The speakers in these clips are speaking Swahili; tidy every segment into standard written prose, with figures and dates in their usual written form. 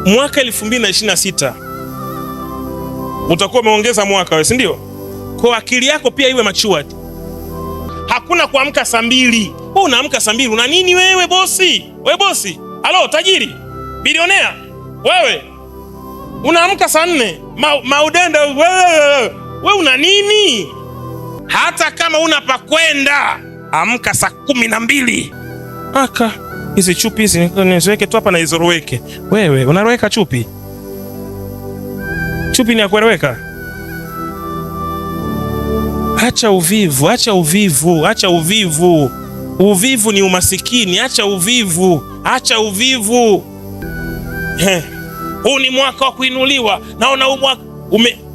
mwaka 2026 utakuwa umeongeza mwaka wewe, si ndio? Kwa akili yako pia iwe matured. Hakuna kuamka saa 2. Wewe unaamka saa 2 una nini wewe bosi? Wewe bosi, halo tajiri, bilionea, wewe unaamka saa 4 maudenda wewe una nini? Hata kama una pa kwenda, amka saa 12. Aka hizi chupi hizi niziweke tu hapa na izoroweke. Wewe unaroweka chupi? Chupi ni ya kueleweka? Acha uvivu, acha uvivu, acha uvivu. Uvivu ni umasikini, acha uvivu, acha uvivu. Huu ni mwaka wa kuinuliwa. Naona huu mwaka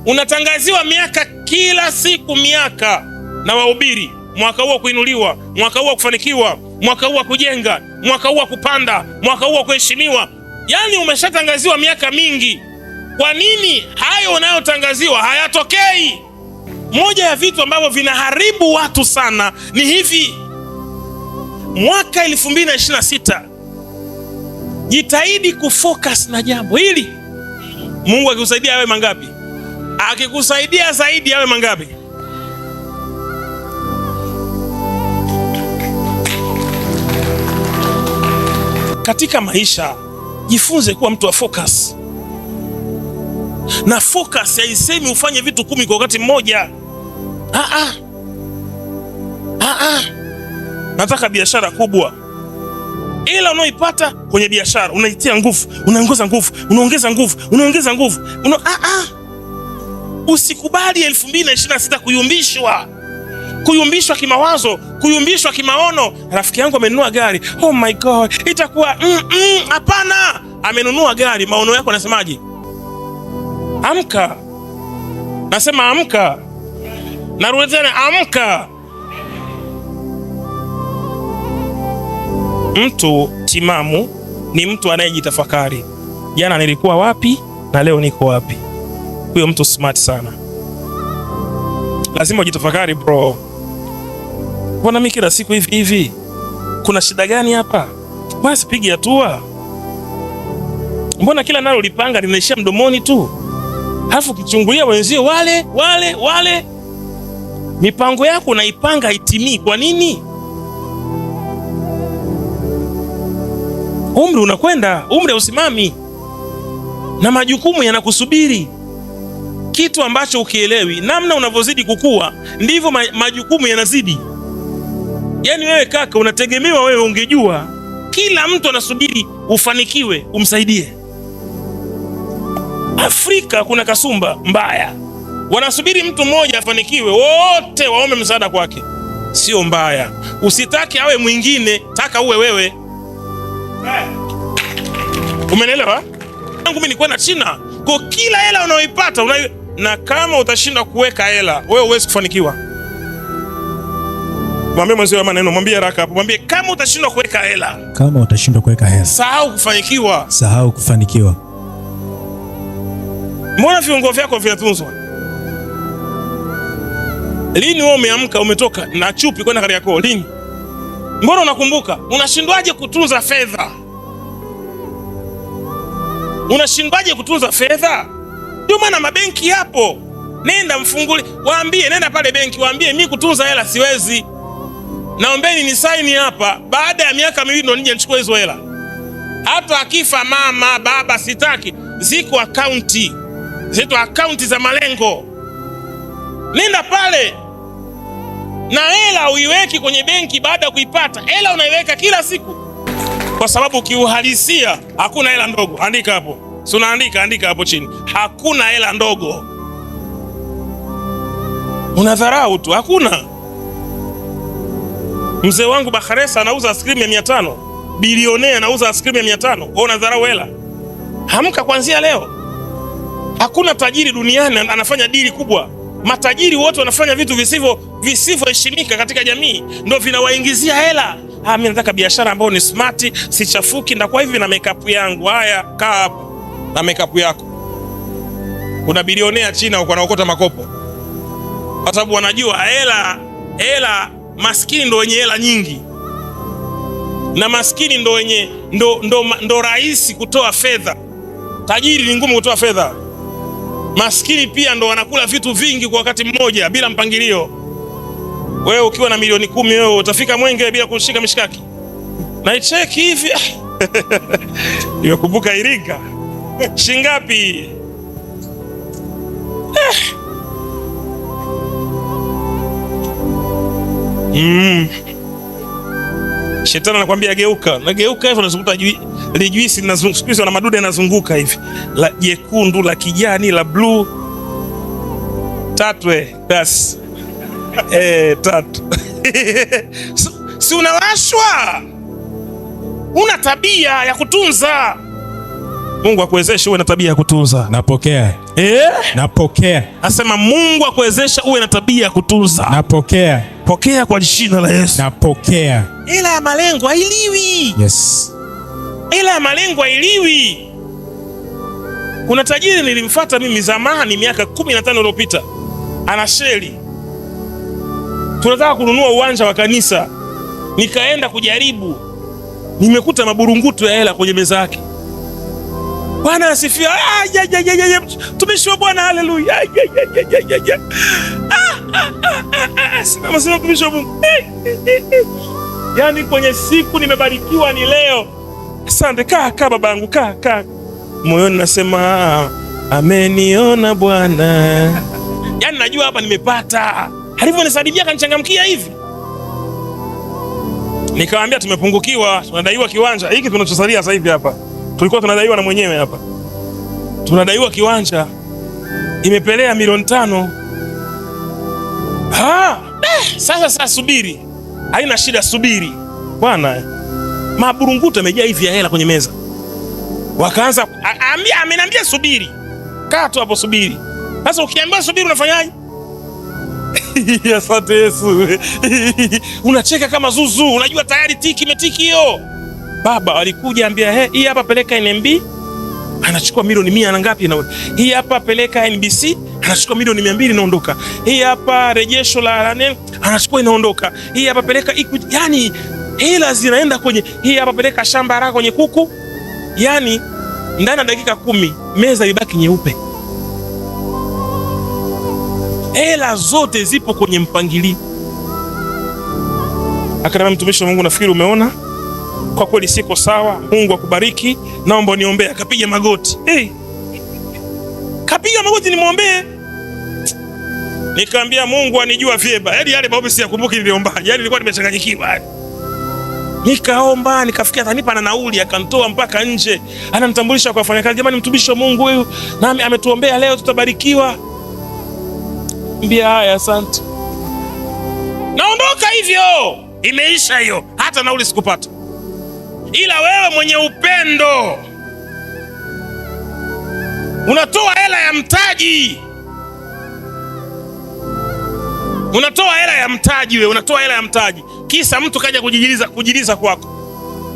unatangaziwa miaka kila siku, miaka na wahubiri. Mwaka huu wa kuinuliwa, mwaka huu wa kufanikiwa, mwaka huu wa kujenga, mwaka huu wa kupanda, mwaka huu wa kuheshimiwa. Yaani umeshatangaziwa miaka mingi. Kwa nini hayo unayotangaziwa hayatokei? Moja ya vitu ambavyo vinaharibu watu sana ni hivi. Mwaka 2026 jitahidi kufocus na jambo hili. Mungu akikusaidia awe mangapi? Akikusaidia zaidi awe mangapi? Katika maisha jifunze kuwa mtu wa focus. Na focus haisemi ufanye vitu 10 kwa wakati mmoja. Nataka biashara kubwa. Ila unaoipata kwenye biashara unaitia nguvu, unaongeza nguvu, unaongeza nguvu, unaongeza nguvu. Usikubali 2026 kuyumbishwa kimawazo, kuyumbishwa kimaono. Rafiki yangu amenunua gari, oh my god, itakuwa hapana. Amenunua gari, maono yako yanasemaje? Amka. Nasema amka. Narudi tena, amka. Mtu timamu ni mtu anayejitafakari. Jana nilikuwa wapi na leo niko wapi? Huyo mtu smart sana. Lazima ujitafakari bro. Mbona mimi kila siku hivi? Kuna shida gani hapa? Basi pigi hatua. Mbona kila nalo lipanga linaishia mdomoni tu? Halafu kichungulia wenzio wale. Mipango yako unaipanga haitimii. Kwa nini? Umri unakwenda, umri hausimami. Na majukumu yanakusubiri. Kitu ambacho ukielewi, namna unavyozidi kukua ndivyo majukumu yanazidi. Yaani wewe kaka, unategemewa wewe ungejua kila mtu anasubiri ufanikiwe umsaidie. Afrika kuna kasumba mbaya. Wanasubiri mtu mmoja afanikiwe, wote waombe msaada kwake. Sio mbaya. Usitaki awe mwingine, taka uwe wewe. Umeelewa? Mimi ni kwenda China. Kwa kila hela unayoipata na kama utashinda kuweka hela, wewe huwezi kufanikiwa. Mwambie mwenzio maneno, mwambie haraka hapo. Mwambie kama utashindwa kuweka hela. Kama utashindwa kuweka hela, sahau kufanikiwa. Sahau kufanikiwa. Mbona viungo vyako vinatunzwa? Lini wewe umeamka umetoka na chupi kwenda Kariakoo? Lini? Mbona unakumbuka? Unashindwaje kutunza fedha? Unashindwaje kutunza fedha? Ndio maana mabenki yapo. Nenda mfunguli, waambie, nenda pale benki, waambie mimi kutunza hela siwezi. Naombeni ni saini hapa, baada ya miaka 2 ndo nije nichukue hizo hela. Hata akifa mama, baba sitaki, ziko akaunti. Zito akaunti za malengo. Nenda pale. Na hela uiweki kwenye benki baada ya kuipata. Hela unaiweka kila siku. Kwa sababu kiuhalisia hakuna hela ndogo. Andika hapo. Si unaandika hapo chini. Hakuna hela ndogo. Unadharau tu, hakuna. Mzee wangu Bakharesa anauza ice cream ya 500. Bilionea anauza ice cream ya 500. Wewe unadharau hela? Hamka kuanzia leo. Hakuna tajiri duniani anafanya dili kubwa. Matajiri wote wanafanya vitu visivyoheshimika katika jamii, ndio vinawaingizia hela. Mimi nataka biashara ambayo ni smart, sichafuki, ndakuwa hivi na makeup yangu. Haya, kaa hapo na makeup yako. Kuna bilionea China huko anaokota makopo. Kwa sababu wanajua hela maskini ndio wenye hela nyingi. Na maskini ndio wenye ndo rahisi kutoa fedha. Tajiri ni ngumu kutoa fedha. Maskini pia ndo wanakula vitu vingi kwa wakati mmoja bila mpangilio. Wewe ukiwa na milioni 10 wewe utafika Mwenge bila kushika mishikaki? Na icheki hivi. Nimekumbuka Iringa. Shingapi? Shetani anakuambia geuka. Na geuka hivyo unazunguka lijuisi linazunguka na madude yanazunguka hivi. La jekundu, la kijani, la blue. 3 basi. 3. Si unawashwa? Una tabia ya kutunza. Mungu akuwezeshe uwe na tabia ya kutunza. Napokea. Napokea. Asema Mungu akuwezeshe uwe na tabia ya kutunza. Napokea. Pokea kwa jina la Yesu. Napokea. Ila ya malengo hailiwi. Yes. Ila ya malengo hailiwi. Kuna tajiri nilimfuata mimi zamani miaka 15 iliyopita. Ana sheli. Tunataka kununua uwanja wa kanisa. Nikaenda kujaribu. Nimekuta maburungutu ya hela kwenye meza yake. Bwana asifiwe. Tumeshua Bwana, haleluya. Sema tumeshua Mungu. Yaani kwenye siku nimebarikiwa ni leo. Asante, kaa babangu, kaa. Moyoni nasema ameniona Bwana. Yaani najua hapa nimepata. Alivyonisaidia kanichangamkia hivi. Nikamwambia tumepungukiwa, tunadaiwa kiwanja. Hiki tunachosalia sasa hivi hapa. Tulikuwa tunadaiwa na mwenyewe hapa. Tunadaiwa kiwanja. Imepelea milioni 5. Sasa subiri. Haina shida, subiri. Bwana, maburungutu yamejaa hivi ya hela kwenye meza. Wakaanza ameniambia subiri. Kaa tu hapo subiri. Sasa ukiambiwa subiri unafanyaje? Asante Yesu. Unacheka kama zuzu, unajua tayari tiki imetiki hiyo. Baba walikuja ambia, hii hapa peleka NMB, anachukua milioni 100 na ngapi na hii hapa peleka NBC, anachukua milioni 200 inaondoka. Hii hapa rejesho la nene, anachukua inaondoka. Hii hapa peleka Equity, yani hela zinaenda kwenye hii hapa peleka shamba lako kwenye kuku. Yani ndani ya dakika 10 meza ibaki nyeupe. Hela zote zipo kwenye mpangilio. Akaniambia, mtumishi wa Mungu, nafikiri umeona kwa kweli siko sawa, Mungu akubariki, naomba niombee. Akapiga magoti. Kapiga magoti nimwombee. Nikamwambia Mungu anijua vyema. Yaani yale maombi siyakumbuki niliomba. Yaani nilikuwa nimechanganyikiwa. Nikaomba, nikafikia atanipa na nauli, akanitoa mpaka nje. Anamtambulisha kwa wafanyakazi, jamani mtumishi wa Mungu huyu nami ametuombea leo tutabarikiwa. Mbia haya, asante. Naondoka hivyo. Imeisha hiyo. Hata nauli sikupata. Ila wewe mwenye upendo unatoa hela ya mtaji. Unatoa hela ya mtaji wewe, unatoa hela ya mtaji. Kisa mtu kaja kujiliza kwako.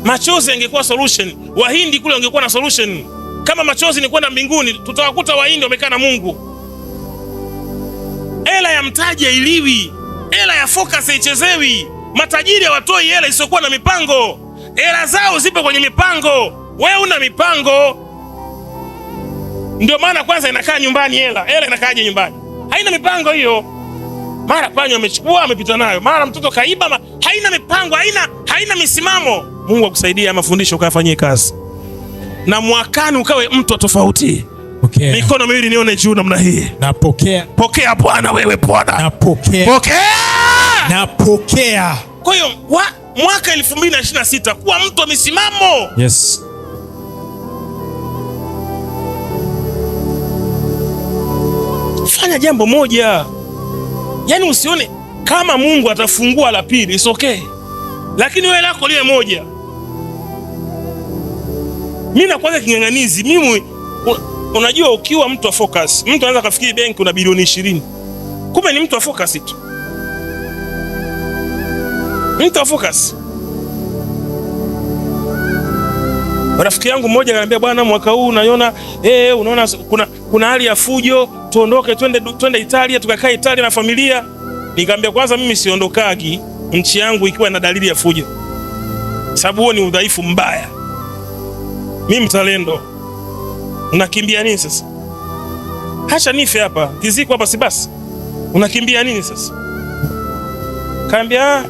Machozi yangekuwa solution. Wahindi kule wangekuwa na solution. Kama machozi ni kwenda mbinguni, tutawakuta Wahindi wamekaa na Mungu. Hela ya mtaji hailiwi. Hela ya focus haichezewi. Matajiri hawatoi hela isiyokuwa na mipango. Hela zao zipo kwenye mipango. Wewe una mipango. Ndio maana kwanza inakaa nyumbani hela. Hela inakaaje nyumbani? Haina mipango hiyo. Mara panya amechukua amepita nayo. Mara mtoto kaiba, haina mipango, haina misimamo. Mungu akusaidie mafundisho ukayafanyie kazi. Na mwakani ukawe mtu tofauti. Okay. Mikono miwili nione juu namna hii. Napokea. Pokea Bwana, wewe Bwana. Napokea. Pokea. Napokea. Kwa hiyo mwaka 2026 kuwa mtu wa misimamo. Yes. Fanya jambo moja. Yaani usione kama Mungu atafungua la pili, it's okay. Lakini wewe lako liwe moja. Mimi nakuaga king'ang'anizi. Mimi unajua ukiwa mtu wa focus, mtu anaweza kafikiri benki una bilioni 20. Kumbe ni mtu wa focus tu. Mtu wa focus. Rafiki yangu mmoja ananiambia, bwana mwaka huu unaona kuna hali ya fujo, tuondoke twende Italia, tukakaa Italia na familia. Nikamwambia kwanza mimi siondokagi nchi yangu ikiwa na dalili ya fujo. Sababu huo ni udhaifu mbaya. Mimi mzalendo. Unakimbia nini sasa? Hacha nife hapa, kiziko hapa si basi. Unakimbia nini sasa? Kaambia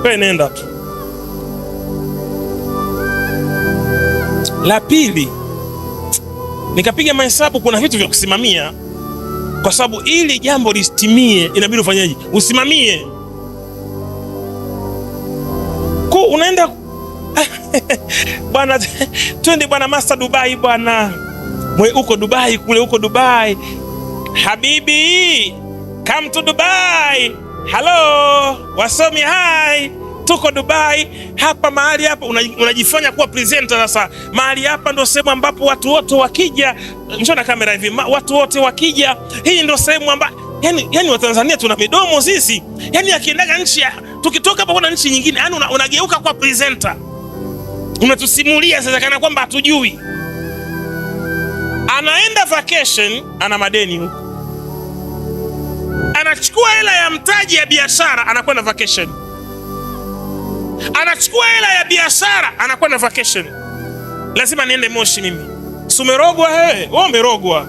wewe nenda tu. La pili, nikapiga mahesabu, kuna vitu vya kusimamia, kwa sababu ili jambo listimie inabidi ufanyaje? Usimamie. Kwa unaenda bwana, twende bwana Master Dubai bwana. Uko Dubai kule, uko Dubai. Habibi, come to Dubai. Hello, wasomi hai. Tuko Dubai hapa, mahali hapa unajifanya kuwa presenter sasa. Mahali hapa ndo sehemu ambapo watu wote wakija, njoo na kamera hivi, watu wote wakija, hii ndo sehemu ambapo yani Watanzania tuna midomo sisi. Yani akiendaga nchi, tukitoka hapa kuna nchi nyingine, yani unageuka kwa presenter. Unatusimulia sasa kana kwamba hatujui. Anaenda vacation, ana madeni huko. Anachukua hela ya mtaji ya biashara, anakwenda vacation. Anachukua hela ya biashara, anakwenda vacation. Lazima niende Moshi mimi. Si umerogwa wewe? Wewe umerogwa.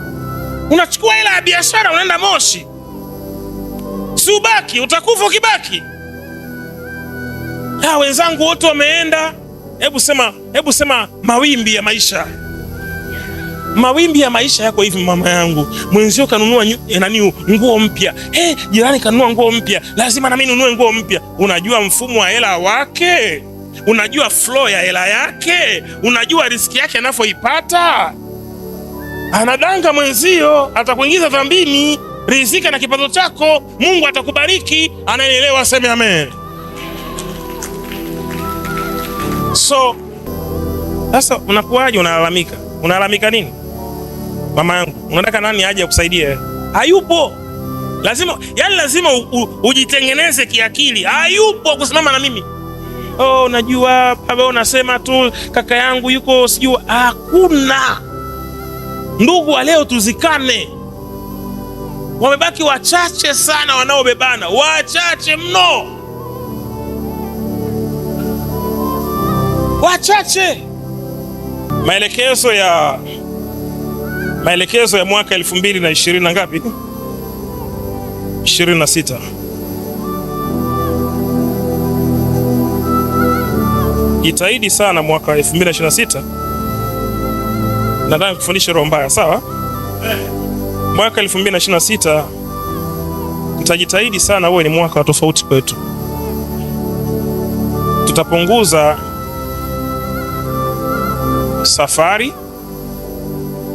Unachukua hela ya biashara unaenda Moshi. Si ubaki, utakufa ukibaki. Wenzangu wote wameenda. Hebu sema mawimbi ya maisha. Mawimbi ya maisha yako hivi mama yangu. Mwenzio kanunua nguo mpya. Jirani kanunua nguo mpya. Lazima na mimi ninunue nguo mpya. Unajua mfumo wa hela wake? Unajua flow ya hela yake? Unajua riski yake anapoipata? Anadanga mwenzio, atakuingiza dhambini. Rizika na kipato chako, Mungu atakubariki. Anaelewa, aseme amen. So sasa unakuaje? Unalalamika. Unalalamika nini? Mama yangu, unataka nani aje akusaidie? Hayupo. Lazima ujitengeneze kiakili. Hayupo kusimama na mimi. Najua baba, unasema tu kaka yangu yuko sijui. Hakuna. Ndugu wa leo tuzikane. Wamebaki wachache sana wanaobebana. Wachache mno. Wachache. Maelekezo ya mwaka 2020 na ngapi? 26. Jitahidi sana mwaka 2026. Nadhani kufundisha roho mbaya, sawa? Mwaka 2026 nitajitahidi sana uwe ni mwaka wa tofauti kwetu. Tutapunguza safari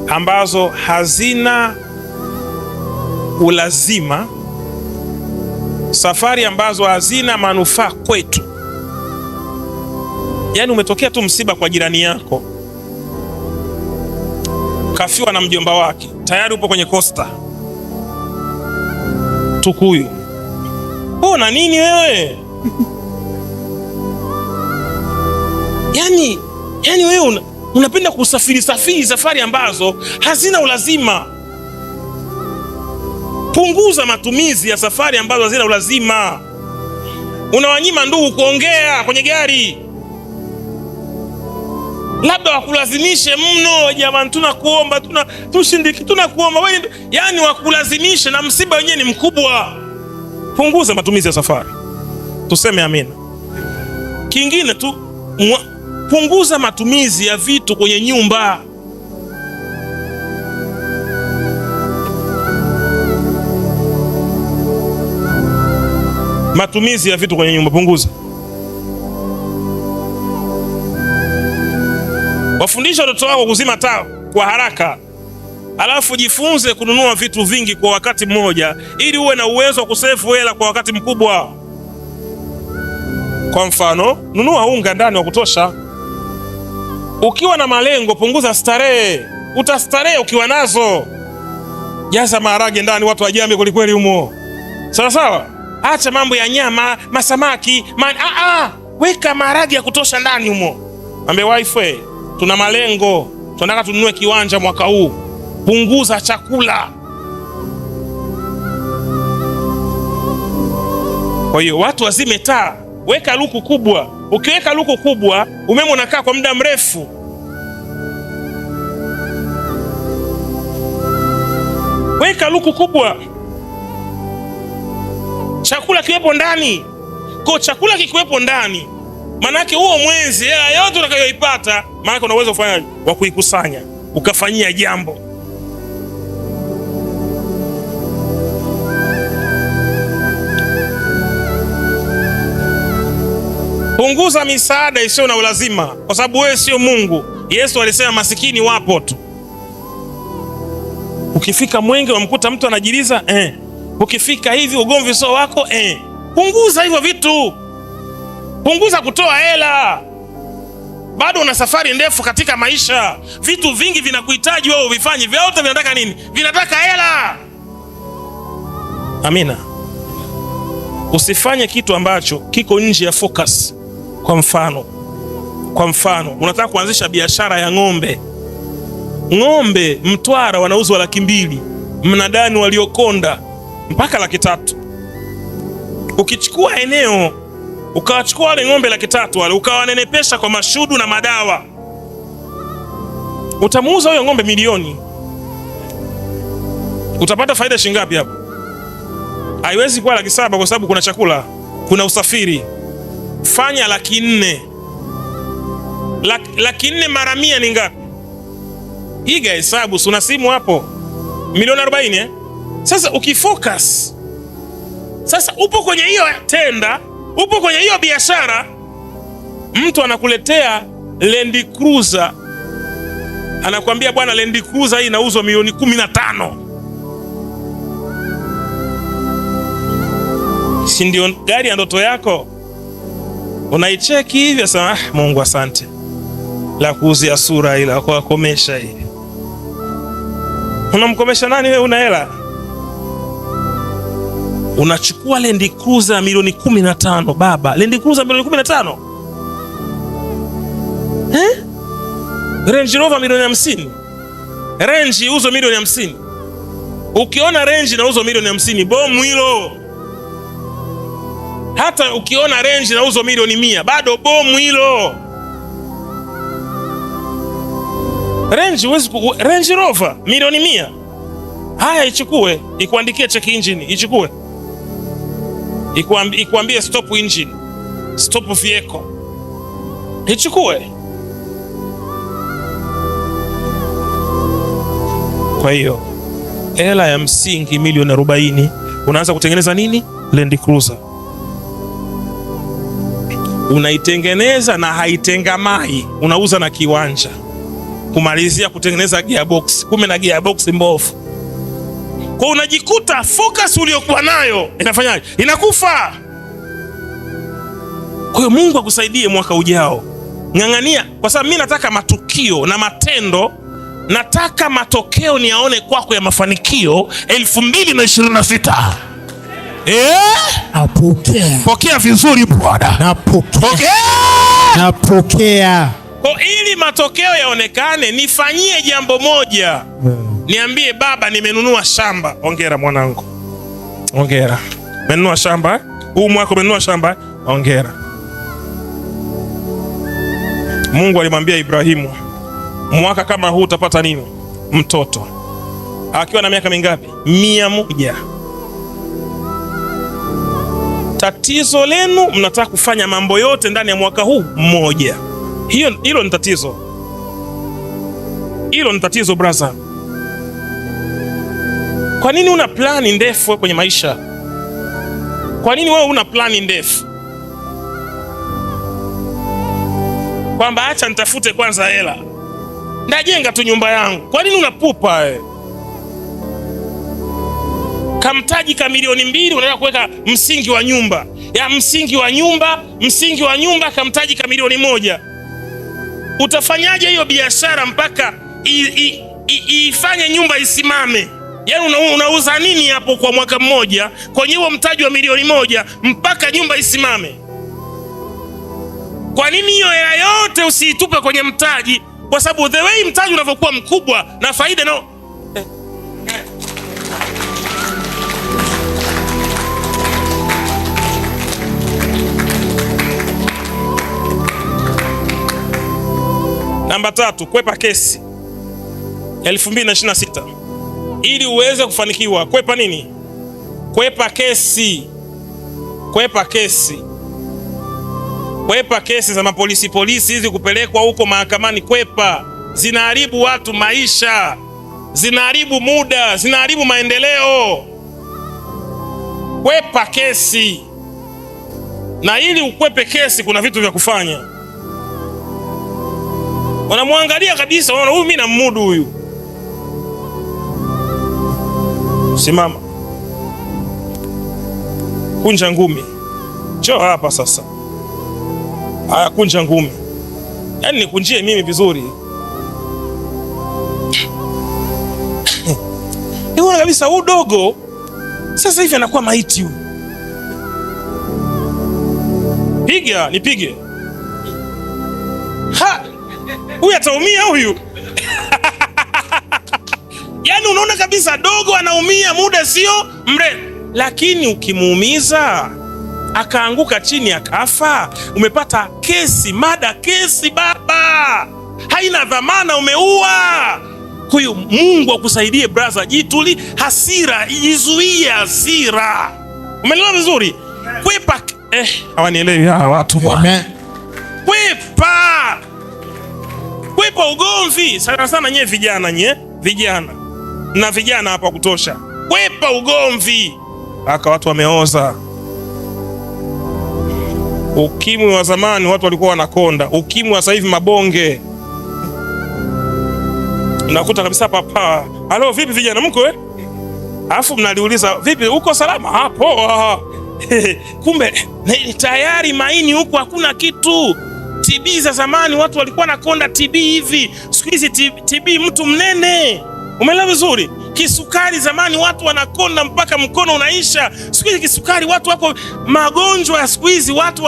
ambazo hazina ulazima, safari ambazo hazina manufaa kwetu. Yani umetokea tu msiba kwa jirani yako, kafiwa na mjomba wake, tayari upo kwenye Costa Tukuyu. Na nini wewe? Yani wewe unapenda kusafiri safari ambazo hazina ulazima. Punguza matumizi ya safari ambazo hazina ulazima. Unawanyima ndugu kuongea kwenye gari. Labda wakulazimishe mno, jamani tunakuomba, tushindiki, tunakuomba wewe, yani wakulazimishe na msiba wenyewe ni mkubwa. Punguza matumizi ya safari. Tuseme amina. Kingine tu, punguza matumizi ya vitu kwenye nyumba. Matumizi ya vitu kwenye nyumba punguza. Wafundisha watoto wako kuzima taa kwa haraka. Alafu jifunze kununua vitu vingi kwa wakati mmoja ili uwe na uwezo wa kusefu hela kwa wakati mkubwa. Kwa mfano, nunua unga ndani wa kutosha. Ukiwa na malengo, punguza starehe. Utastarehe ukiwa nazo. Jaza maharage ndani, watu wajambe kwelikweli humo. Sawa sawa? Acha mambo ya nyama, masamaki, weka maharage ya kutosha ndani humo. Ambe wife, tuna malengo, tunataka tununue kiwanja mwaka huu. Punguza chakula. Kwa hiyo watu wazime taa, weka luku kubwa. Ukiweka luku kubwa, umeme unakaa kwa muda mrefu. Weka luku kubwa, chakula kiwepo ndani. Kwa chakula kikiwepo ndani, manake huo mwezi hela yote utakayoipata, manake una uwezo kufanya wa kuikusanya ukafanyia jambo. Punguza misaada isiyo na ulazima, kwa sababu wewe sio Mungu. Yesu alisema masikini wapo tu. Ukifika Mwenge wamkuta mtu anajiliza, ukifika hivi ugomvi sio wako, punguza hivyo vitu. Punguza kutoa hela. Bado una safari ndefu katika maisha. Vitu vingi vinakuhitaji wewe uvifanye. Vyote vinataka nini? Vinataka hela. Amina. Usifanye kitu ambacho kiko nje ya focus. Kwa mfano, unataka kuanzisha biashara ya ng'ombe. Ng'ombe Mtwara wanauzwa 200,000, mnadani waliokonda mpaka 300,000. Ukichukua eneo ukawachukua wale ng'ombe 300,000 wale ukawanenepesha kwa mashudu na madawa, utamuuza huyo ng'ombe milioni. Utapata faida shilingi ngapi hapo? Haiwezi kuwa 700,000 kwa sababu kuna chakula, kuna usafiri. Fanya 400,000. 400,000 mara 100 ni ngapi? Iga hesabu, una simu hapo, milioni 40. Sasa ukifocus, sasa upo kwenye hiyo tenda, upo kwenye hiyo biashara, mtu anakuletea Land Cruiser, anakuambia bwana, Land Cruiser hii inauzwa milioni 15. Si ndio gari ya ndoto yako? Unaicheki hivi sasa, Mungu asante, la kuuzia sura ila kwa komesha hii. Unamkomesha nani wewe? Una hela. Unachukua Land Cruiser milioni 15 baba. Land Cruiser milioni 15. Range Rover milioni 50. Range uzo milioni 50. Ukiona Range na uzo milioni 50, bomu hilo. Hata ukiona Range na uzo milioni 100, bado bomu hilo. Range Rover milioni 100. Haya, ichukue, ikuandikie check engine, ichukue. Ikuambie stop engine, stop vehicle. Ichukue. Kwa hiyo hela ya msingi milioni 40, unaanza kutengeneza nini? Land Cruiser. Unaitengeneza na haitengamai, unauza na kiwanja, kumalizia kutengeneza gearbox, kume na gearbox mbovu. Kwa unajikuta focus uliokuwa nayo inafanyaje? Inakufa. Kwa hiyo Mungu akusaidie mwaka ujao. Ng'ang'ania, kwa sababu mimi nataka matukio na matendo, nataka matokeo niyaone kwako ya mafanikio 2026. Napokea. Pokea vizuri Bwana. Napokea. Napokea. Kwa ili matokeo yaonekane, nifanyie jambo moja. Niambie baba, nimenunua shamba. Hongera mwanangu. Hongera. Umenunua shamba? Huu mwaka umenunua shamba? Hongera. Mungu alimwambia Ibrahimu, mwaka kama huu utapata nini? Mtoto. Akiwa na miaka mingapi? 100. Tatizo lenu mnataka kufanya mambo yote ndani ya mwaka huu mmoja. Hilo ni tatizo. Hilo ni tatizo brother. Kwa nini una plani ndefu kwenye maisha? Kwa nini wewe una plani ndefu? Kwamba acha nitafute kwanza hela, ndajenga tu nyumba yangu. Kwa nini unapupa wewe? Kamtaji ka milioni 2 unataka kuweka msingi wa nyumba. Msingi wa nyumba kamtaji ka milioni 1. Utafanyaje hiyo biashara mpaka ifanye nyumba isimame? Yaani unauza nini hapo kwa mwaka mmoja kwenye huo mtaji wa milioni 1 mpaka nyumba isimame? Kwa nini hiyo hela yote usiitupe kwenye mtaji? Kwa sababu the way mtaji unavyokuwa mkubwa na faida no. Namba 3, kwepa kesi. 2026 ili uweze kufanikiwa. Kwepa nini? Kwepa kesi. Kwepa kesi. Kwepa kesi za mapolisi hizi kupelekwa huko mahakamani. Kwepa. Zinaharibu watu maisha, zinaharibu muda, zinaharibu maendeleo. Kwepa kesi. Na ili ukwepe kesi kuna vitu vya kufanya. Wanamwangalia kabisa, wanaona huyu mimi namudu huyu. Simama. Kunja ngumi. Njoo hapa sasa. Haya, kunja ngumi. Yaani nikunjie mimi vizuri. Niona kabisa huyu dogo sasa hivi anakuwa maiti huyu. Piga, nipige. Ha! Huyu ataumia huyu. Yaani unaona kabisa dogo anaumia muda sio mrefu. Lakini ukimuumiza akaanguka chini akafa, umepata kesi, mada kesi baba. Haina dhamana, umeua. Huyu Mungu akusaidie brother, jituli hasira, izuie hasira. Umeelewa vizuri? Kwepa hawanielewi hawa watu bwana. Kwepa. Kwepa ugomvi. Sana sana nye vijana. Na vijana hapa kutosha. Kwepa ugomvi. Haka watu wameoza. Ukimwi wa zamani watu walikuwa wanakonda. Ukimwi wa sasa hivi mabonge. Unakuta kabisa papa. Halo, vipi vijana mko Alafu mnaliuliza vipi uko salama? Hapo. Kumbe tayari maini huku hakuna kitu. TB za zamani watu walikuwa nakonda TB hivi. Siku hizi TB mtu mnene. Umeelewa vizuri? Kisukari zamani watu wanakonda mpaka mkono unaisha. Siku hizi kisukari watu wako magonjwa ya siku hizi watu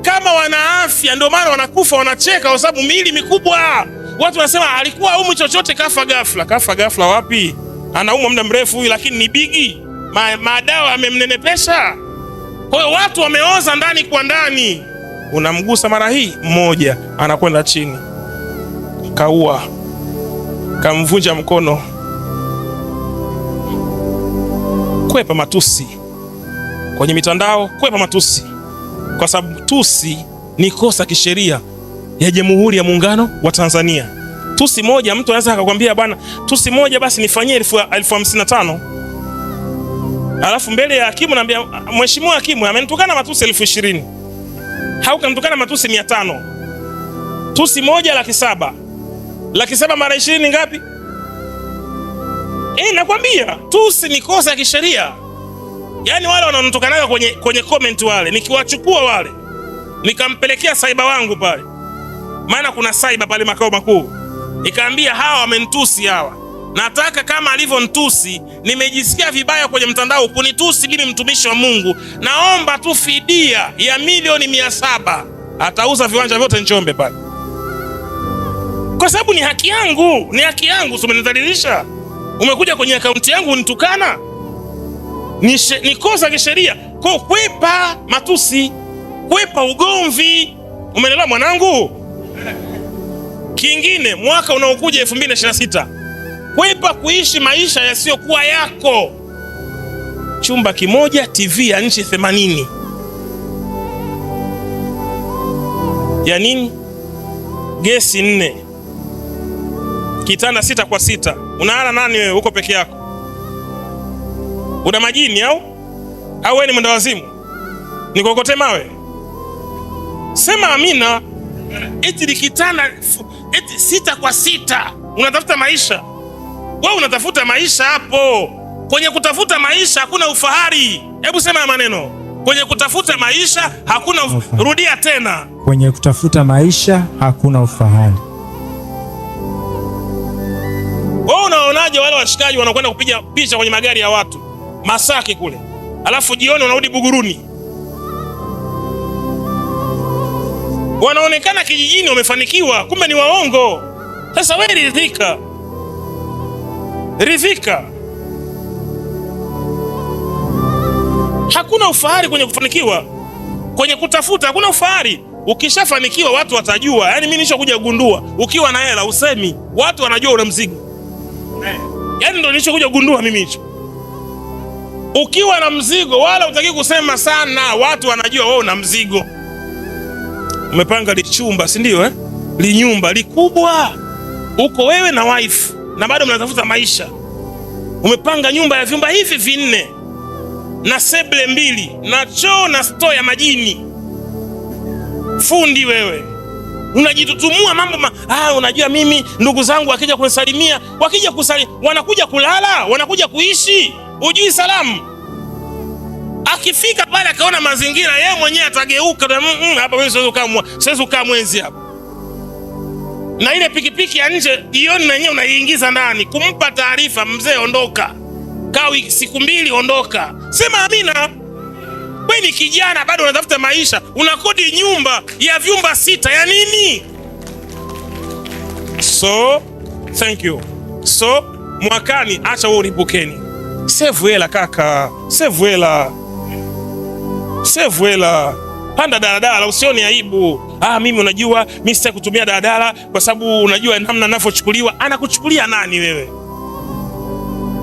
kama wana afya ndio maana wanakufa wanacheka kwa sababu miili mikubwa. Watu wanasema alikuwa umu chochote kafa ghafla. Kafa ghafla wapi? Anaumwa muda mrefu huyu lakini ni bigi. Madawa amemnenepesha. Kwa hiyo watu wameoza ndani kwa ndani. Unamgusa mara hii mmoja anakwenda chini. Kaua. Kamvunja mkono. Kwepa matusi. Kwenye mitandao kwepa matusi. Kwa sababu tusi ni kosa kisheria ya Jamhuri ya Muungano wa Tanzania. Tusi moja mtu anaweza akakwambia bwana, tusi moja basi nifanyie 1055. Alafu mbele ya hakimu naambia mheshimiwa hakimu amenitukana matusi 20,000. Haukamtukana matusi 500. Tusi moja 700,000. 700,000 mara 20 ngapi? Nakwambia tusi ni kosa ya kisheria. Yaani wale wanaonitokanaga kwenye comment wale, nikiwachukua wale nikampelekea saiba wangu pale. Maana kuna saiba pale makao makuu. Nikaambia hawa wamenitusi hawa. Nataka kama alivyonitusi, nimejisikia vibaya kwenye mtandao kunitusi mimi mtumishi wa Mungu. Naomba tu fidia ya milioni 700. Atauza viwanja vyote Njombe pale. Kwa sababu ni haki yangu, si umenidhalilisha. Umekuja kwenye akaunti yangu unitukana. Ni kosa kisheria. Kwa kwepa matusi, kwepa ugomvi. Umeelewa mwanangu? Kingine mwaka unaokuja 2026. Kwepa kuishi maisha yasiyokuwa yako. Chumba kimoja, TV ya nchi 80. Ya nini? Gesi 4. Kitanda 6 kwa 6. Unaana nani wewe uko peke yako? Una majini au wewe ni mwendawazimu? Nikokote mawe? Sema amina. Eti kitanda eti 6 kwa 6. Unatafuta maisha. Wewe unatafuta maisha hapo. Kwenye kutafuta maisha hakuna ufahari. Hebu sema maneno. Kwenye kutafuta maisha hakuna rudia tena. Kwenye kutafuta maisha hakuna ufahari. Wewe unaonaje wale washikaji wanakwenda kupiga picha kwenye magari ya watu Masaki kule, alafu jioni wanarudi Buguruni, wanaonekana kijijini wamefanikiwa, kumbe ni waongo. Sasa wewe ridhika. Hakuna ufahari kwenye kufanikiwa. Kwenye kutafuta hakuna ufahari. Ukishafanikiwa watu watajua. Yaani mimi nishakuja kugundua, ukiwa na hela usemi, watu wanajua una mzigo. Yaani ndio nilichokuja kugundua mimi hicho. Ukiwa na mzigo wala utaki kusema sana, watu wanajua wewe una mzigo. Umepanga lichumba, si ndio Linyumba likubwa. Uko wewe na wife na bado mnatafuta maisha. Umepanga nyumba ya vyumba hivi 4 na sebule 2 na choo na store ya majini. Fundi wewe. Unajitutumua mambo unajua mimi ndugu zangu wakija kunisalimia, wanakuja kulala, wanakuja kuishi. Ujui salamu. Akifika pale akaona mazingira, yeye mwenyewe atageuka, hapa wewe siwezi kukaa mwezi hapa. Na ile pikipiki ya nje jioni na yenyewe unaiingiza ndani kumpa taarifa, mzee ondoka. Kaa siku 2 ondoka. Sema amina. Wewe ni kijana bado unatafuta maisha, unakodi nyumba ya vyumba 6 ya nini? So, thank you. So, mwakani acha wewe ulipokeni. Save hela kaka, save hela. Save hela. Panda daladala, usione aibu. Mimi unajua, mimi sitaki kutumia daladala kwa sababu unajua namna ninavyochukuliwa. Anakuchukulia nani wewe?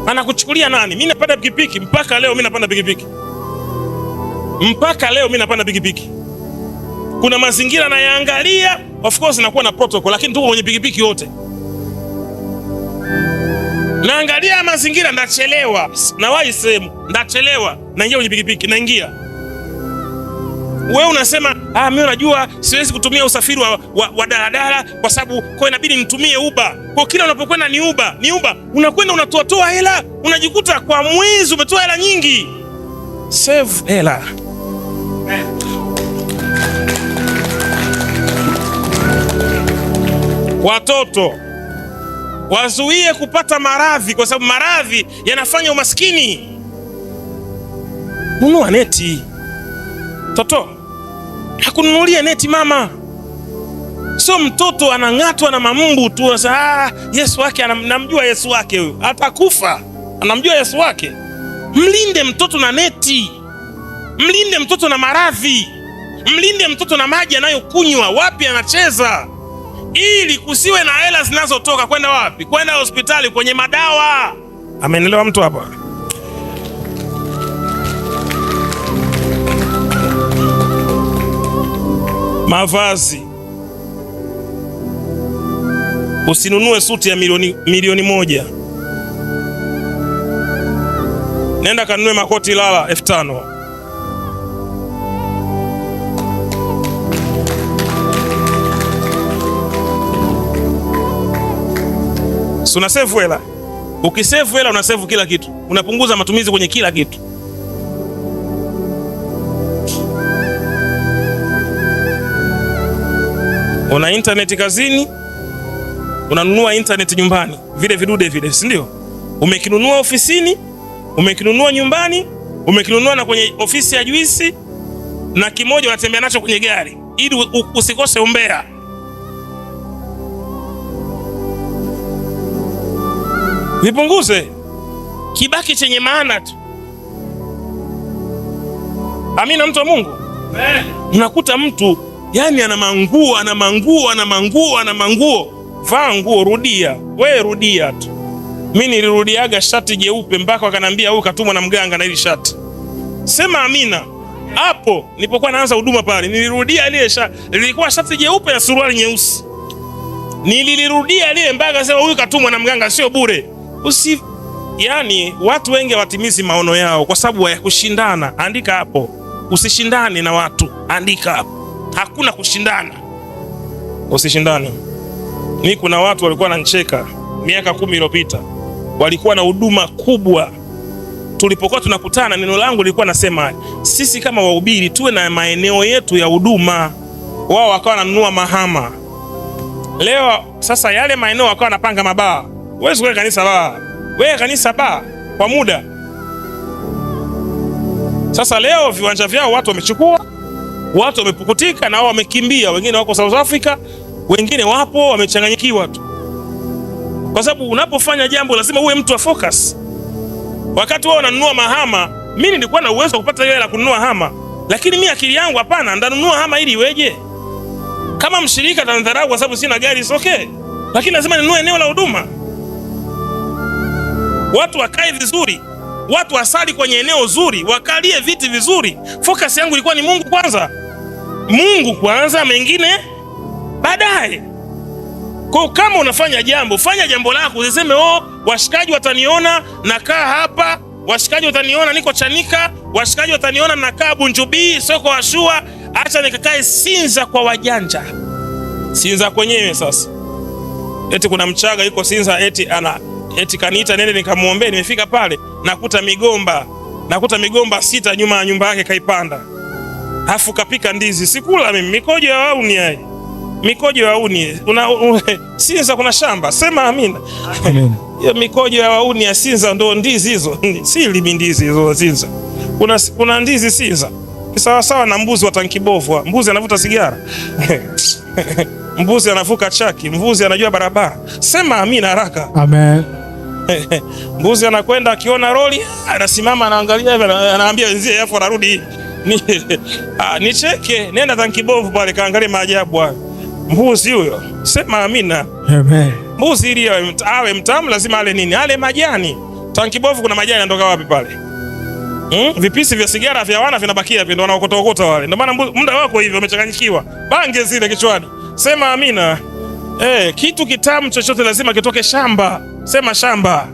Anakuchukulia nani? Mimi napanda pikipiki, mpaka leo mimi napanda pikipiki. Mpaka leo mimi napanda pikipiki. Kuna mazingira nayaangalia, of course nakuwa na protocol, lakini tuko kwenye pikipiki yote. Naangalia mazingira, ndachelewa. Nawahi sehemu, ndachelewa. Naingia kwenye pikipiki, naingia. Wewe unasema, mimi unajua siwezi kutumia usafiri wa daladala kwa sababu kwa inabidi nitumie Uber. Kwa kila unapokwenda ni Uber. Unakwenda unatoa hela, unajikuta kwa mwezi umetoa hela nyingi. Save hela. Watoto wazuie kupata maradhi kwa sababu maradhi yanafanya umaskini. Nunua neti. Toto hakununulia neti mama. Sio mtoto anang'atwa na mamumbu tu. Yesu wake anamjua Yesu wake huyo. Atakufa. Anamjua Yesu wake. Mlinde mtoto na neti. Mlinde mtoto na maradhi. Mlinde mtoto na maji anayokunywa, wapi anacheza. Ili kusiwe na hela zinazotoka kwenda wapi? Kwenda hospitali kwenye madawa. Amenelewa mtu hapa? Mavazi. Usinunue suti ya milioni 1. Nenda kanunue makoti lala 5,000. Una save hela. Ukisave hela una save kila kitu. Unapunguza matumizi kwenye kila kitu. Una internet kazini, unanunua internet nyumbani. Vile vidude vile, si ndio? Umekinunua ofisini, umekinunua nyumbani, umekinunua na kwenye ofisi ya juisi, na kimoja unatembea nacho kwenye gari ili usikose umbea. Vipunguze. Kibaki chenye maana tu. Amina mtu wa Mungu. Unakuta mtu yani ana manguo. Vaa nguo, rudia. Wewe rudia tu. Mimi nilirudiaga shati jeupe mpaka wakanambia huyu katumwa na mganga na hili shati. Sema amina. Hapo nilipokuwa naanza huduma pale, nilirudia ile shati. Lilikuwa shati jeupe na suruali nyeusi. Nilirudia ile mpaka sema huyu katumwa na mganga, sio bure. Yani watu wengi hawatimizi maono yao kwa sababu ya kushindana. Andika hapo. Usishindane na watu. Andika hapo. Hakuna kushindana. Usishindane. Mimi kuna watu walikuwa wananicheka miaka 10 iliyopita. Walikuwa na huduma kubwa. Tulipokuwa tunakutana, neno langu lilikuwa nasema sisi kama wahubiri tuwe na maeneo yetu ya huduma. Wao wakawa wananunua mahama. Leo sasa yale maeneo wakawa wanapanga mabaa. Wewe usiwe kanisa baa. Wewe kanisa baa kwa muda. Sasa leo viwanja vyao watu wamechukua. Watu wamepukutika na wao wamekimbia. Wengine wako South Africa, wengine wapo wamechanganyikiwa tu. Kwa sababu unapofanya jambo lazima uwe mtu wa focus. Wakati wao wananunua mahama, mimi nilikuwa na uwezo wa kupata hela kununua hama. Lakini mimi akili yangu hapana, ndanunua hama ili iweje? Kama mshirika atanidharau kwa sababu sina gari, it's okay. Lakini lazima ninunue eneo la huduma. watu wakae vizuri, watu wasali kwenye eneo zuri, wakalie viti vizuri. Focus yangu ilikuwa ni Mungu kwanza, Mungu kwanza, mengine baadaye. Kwa kama unafanya jambo, fanya jambo lako, usiseme washikaji wataniona nakaa hapa, washikaji wataniona niko Chanika, washikaji wataniona nakaa Bunjubi, soko Ashua, acha nikakae Sinza kwa wajanja. Sinza kwenyewe sasa, eti kuna Mchaga yuko Sinza, eti kaniita nende nikamuombe. Nimefika pale nakuta migomba 6 nyuma ya nyumba yake kaipanda, afu kapika ndizi. Sikula mimi, mikojo ya wauni hai, mikojo ya wauni. Sinza kuna shamba, sema amina. Amen. Ya mikojo ya wauni ya Sinza ndo ndizi hizo. Si limi ndizi hizo Sinza. Kuna ndizi Sinza. Sawa sawa na mbuzi wa Tankibovu. Mbuzi anavuta sigara. Mbuzi anavuka chaki, mbuzi anajua barabara. Sema amina haraka. Amen. Mbuzi anakwenda akiona roli, anasimama anaangalia, anaambia wenzie afu anarudi. Nicheke, nenda Tankibovu pale kaangalie maajabu hayo. Mbuzi huyo. Sema amina. Amen. Mbuzi ili awe mtamu lazima ale nini? Ale majani. Tankibovu kuna majani yanatoka wapi pale? Vipisi vya sigara vya wana vinabakia ndio wanaokota wale. Ndio maana muda wako hivyo umechanganyikiwa. Bange zile kichwani. Sema amina. Kitu kitamu chochote lazima kitoke shamba. Sema shamba.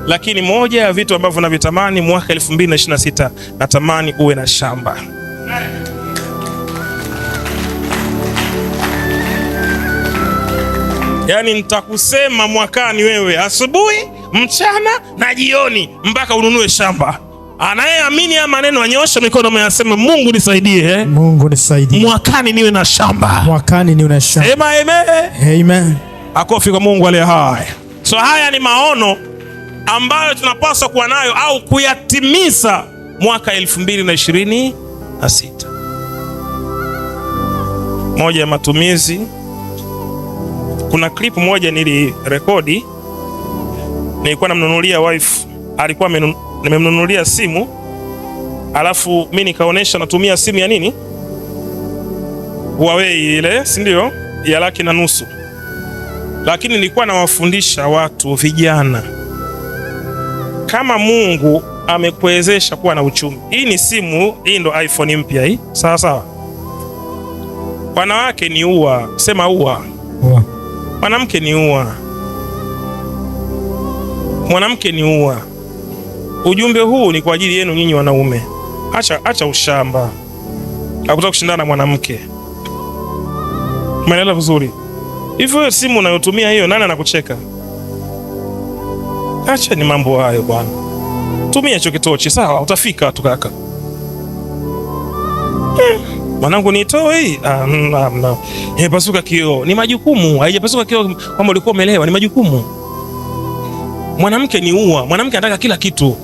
Lakini moja ya vitu ambavyo navitamani mwaka 2026, natamani uwe na shamba. Yaani nitakusema mwakani wewe asubuhi, mchana na jioni mpaka ununue shamba. Anayeamini ya maneno anyosha mikono meyasema Mungu nisaidie. Mungu nisaidie. Mwakani niwe na shamba. Mwakani niwe na shamba. Sema amen. Amen. Akofi kwa Mungu aliye hai. So haya ni maono ambayo tunapaswa kuwa nayo au kuyatimiza mwaka 2026. Moja ya matumizi, kuna clip moja nilirekodi, nilikuwa namnunulia wife, alikuwa nimemnunulia simu, alafu mimi nikaonesha natumia simu ya nini, Huawei ile, si ndio, ya 1,500,000. Lakini nilikuwa nawafundisha watu vijana, kama Mungu amekuwezesha kuwa na uchumi, hii ni simu, hii ndo iPhone mpya hii, sawa sawa. Wanawake ni ua, sema ua. Mwanamke ni ua. Mwanamke ni ua. Ujumbe huu ni kwa ajili yenu nyinyi wanaume. Acha ushamba. Hakutaka kushindana na mwanamke. Umeelewa vizuri? Hivyo simu unayotumia hiyo, nani anakucheka? Acha ni mambo hayo bwana. Tumia hicho kitochi, sawa, utafika tu kaka. Mwanangu nitoe hii. Imepasuka kioo. Ni majukumu. Haijapasuka kioo kama ulikuwa umeelewa, ni majukumu. Mwanamke ni ua. Mwanamke anataka kila kitu.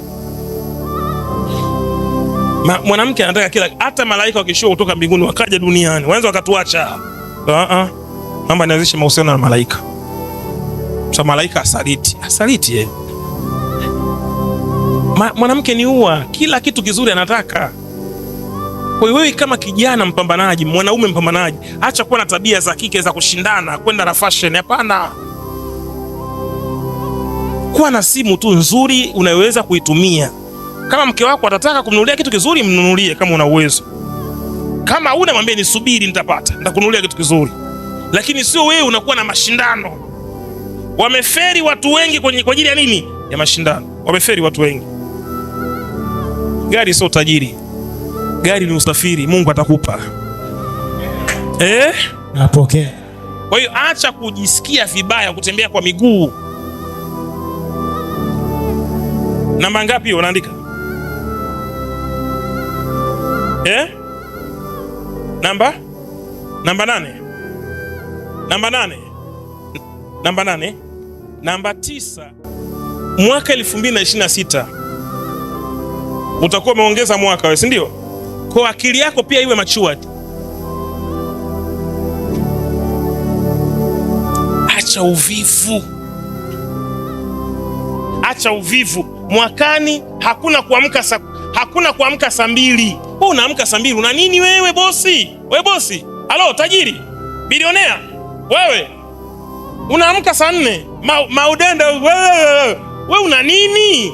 Mwanamke anataka kila, hata malaika wakishuka kutoka mbinguni wakaja duniani, wanaweza wakatuacha. Mama anaanzisha mahusiano na malaika. Sasa malaika asaliti. Mwanamke ni ua. Kila kitu kizuri anataka. Kwa hiyo wewe kama kijana mpambanaji, mwanaume mpambanaji, acha kuwa na tabia za kike za kushindana, kwenda na fashion. Hapana. Kuwa na simu tu nzuri unayoweza kuitumia. Kama mke wako atataka kumnunulia kitu kizuri, mnunulie kama una uwezo. Kama huna, mwambie nisubiri, nitakununulia kitu kizuri. Lakini sio wewe unakuwa na mashindano. Wameferi watu wengi kwa ajili ya nini? Ya mashindano. Wameferi watu wengi. Gari sio tajiri. Gari ni usafiri, Mungu atakupa. Napokea. Kwa hiyo acha kujisikia vibaya kutembea kwa miguu. Namba ngapi unaandika? Namba 8. Namba 9. Mwaka 2026 utakuwa umeongeza mwaka wewe, si ndio? Kwa akili yako pia iwe matured. Acha uvivu. Mwakani hakuna kuamka saa 2. Wewe unaamka saa 2. Una nini wewe bosi? Wewe bosi? Halo tajiri? Bilionea? Wewe unaamka saa 4. Maudenda wewe. We una nini?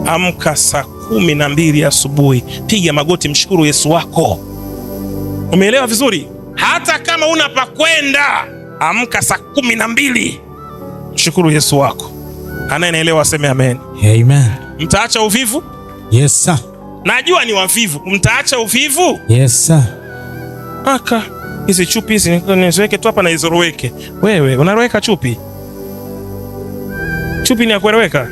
Amka saa 12 asubuhi, piga magoti, mshukuru Yesu wako. Umeelewa vizuri? Hata kama una pa kwenda, amka saa 12, mshukuru Yesu wako. Anayeelewa aseme amen. Amen. Mtaacha uvivu? Yes sir. Najua ni wavivu. Mtaacha uvivu? Yes sir. Aka hizi chupi hizi niziweke tu hapa na izoroweke. Wewe unaroweka chupi? Chupi ni ya kueleweka?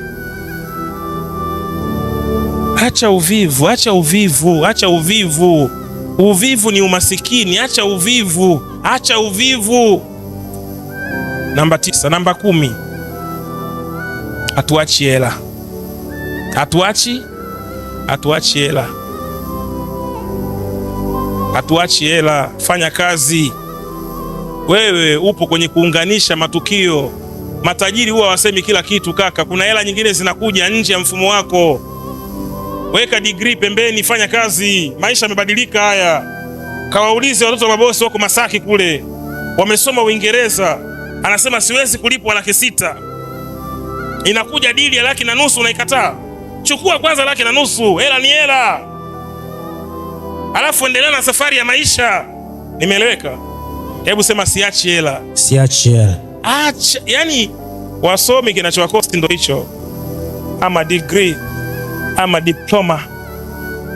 Acha uvivu, acha uvivu, acha uvivu. Uvivu ni umasikini, acha uvivu, acha uvivu. Namba 9, namba 10. Hatuachi hela. Hatuachi hela. Hatuachi hela. Fanya kazi. Wewe upo kwenye kuunganisha matukio. Matajiri huwa wasemi kila kitu kaka. Kuna hela nyingine zinakuja nje ya mfumo wako. Weka degree pembeni, fanya kazi. Maisha yamebadilika haya. Kawaulize watoto wa mabosi wako Masaki kule. Wamesoma Uingereza. Anasema siwezi kulipwa $600,000. Inakuja dili ya $150,000 unaikataa. Chukua kwanza $150,000. Hela ni hela. Alafu endelea na safari ya maisha. Nimeeleweka? Hebu sema siachi hela. Siachi hela. Acha, yani wasomi kinachowakosti ndo hicho. Ama degree, ama diploma,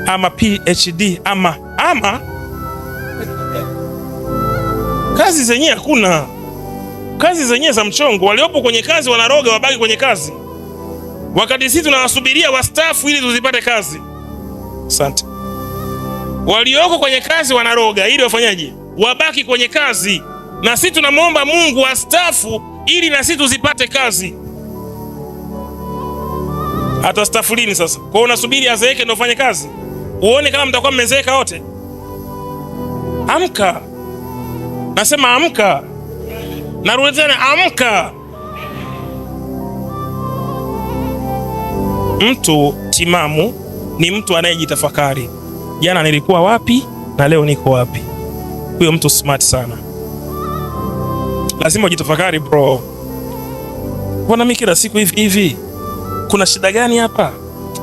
ama PhD, ama kazi zenyewe hakuna. Kazi zenyewe za mchongo. Waliopo kwenye kazi wanaroga wabaki kwenye kazi, wakati sisi tunawasubiria wastaafu ili tuzipate kazi. Asante. Walioko kwenye kazi wanaroga ili wafanyaje? Wabaki kwenye kazi, na sisi tunamwomba Mungu wastaafu ili na sisi tuzipate kazi. Atastaafu lini sasa? Kwa unasubiri azeeke ndio ufanye kazi? Uone kama mtakuwa mmezeeka wote? Amka. Nasema amka. Narudi tena, amka. Mtu timamu ni mtu anayejitafakari. Jana nilikuwa wapi na leo niko wapi? Huyo mtu smart sana. Lazima ujitafakari bro. Mbona mimi kila siku hivi? Kuna shida gani hapa?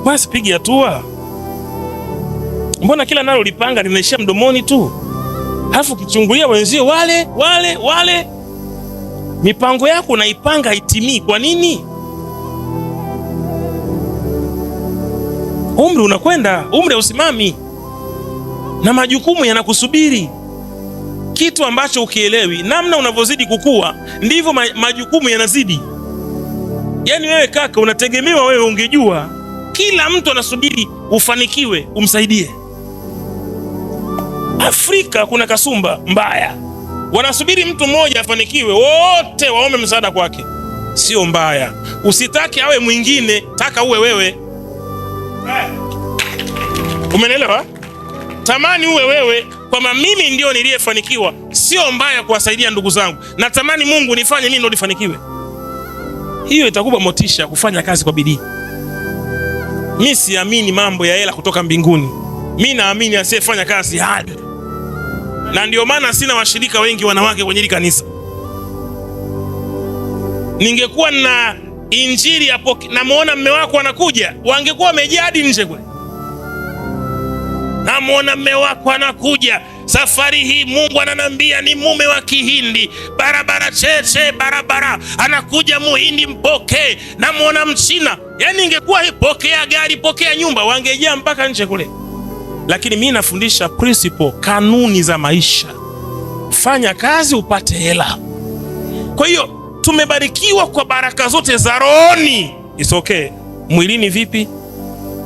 Mbona sipigi hatua? Mbona kila nalo lipanga linaishia mdomoni tu? Halafu kichungulia wenzio wale. Mipango yako unaipanga haitimii. Kwa nini? Umri unakwenda, umri hausimami, na majukumu yanakusubiri. Kitu ambacho ukielewi, namna unavyozidi kukua ndivyo majukumu yanazidi. Yaani wewe kaka, unategemewa wewe ungejua kila mtu anasubiri ufanikiwe umsaidie. Afrika kuna kasumba mbaya. Wanasubiri mtu mmoja afanikiwe, wote waombe msaada kwake. Sio mbaya. Usitaki awe mwingine, taka uwe wewe. Umenelewa? Tamani uwe wewe, kwamba mimi ndio niliyefanikiwa. Sio mbaya kuwasaidia ndugu zangu. Natamani Mungu nifanye mimi ndio nifanikiwe. Hiyo itakupa motisha kufanya kazi kwa bidii. Mimi siamini mambo ya hela kutoka mbinguni. Mimi naamini asiyefanya kazi hali. Na ndio maana sina washirika wengi wanawake kwenye hili kanisa. Ningekuwa na injili hapo, namuona mume wako anakuja, wangekuwa wamejadi nje kule. Namuona mume wako anakuja, safari hii Mungu ananambia ni mume wa Kihindi, barabara cheche, barabara anakuja Muhindi, mpokee. Namuona Mchina, yani ingekuwa pokea gari, pokea nyumba, wangejaa mpaka nje kule. Lakini mimi nafundisha principle, kanuni za maisha. Fanya kazi upate hela. Kwa hiyo tumebarikiwa kwa baraka zote za rohoni. It's okay. Mwilini vipi?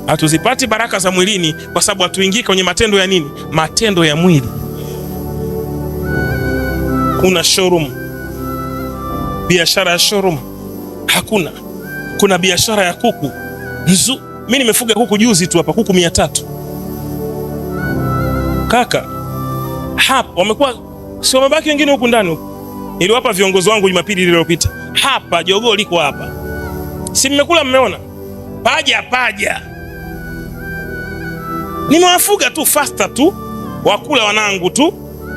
Hatuzipati baraka za mwilini kwa sababu hatuingii kwenye matendo ya nini? Matendo ya mwili. Kuna showroom, biashara ya showroom hakuna. Kuna biashara ya kuku. Mimi nimefuga kuku juzi tu hapa, kuku 300. Kaka, hapa wamekuwa si wamebaki wengine huku ndani huku. Niliwapa viongozi wangu Jumapili iliyopita. Hapa jogoo liko hapa. Si mmekula, mmeona? Paja. Nimewafuga tu faster tu, wakula wanangu tu.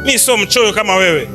Mimi sio mchoyo kama wewe.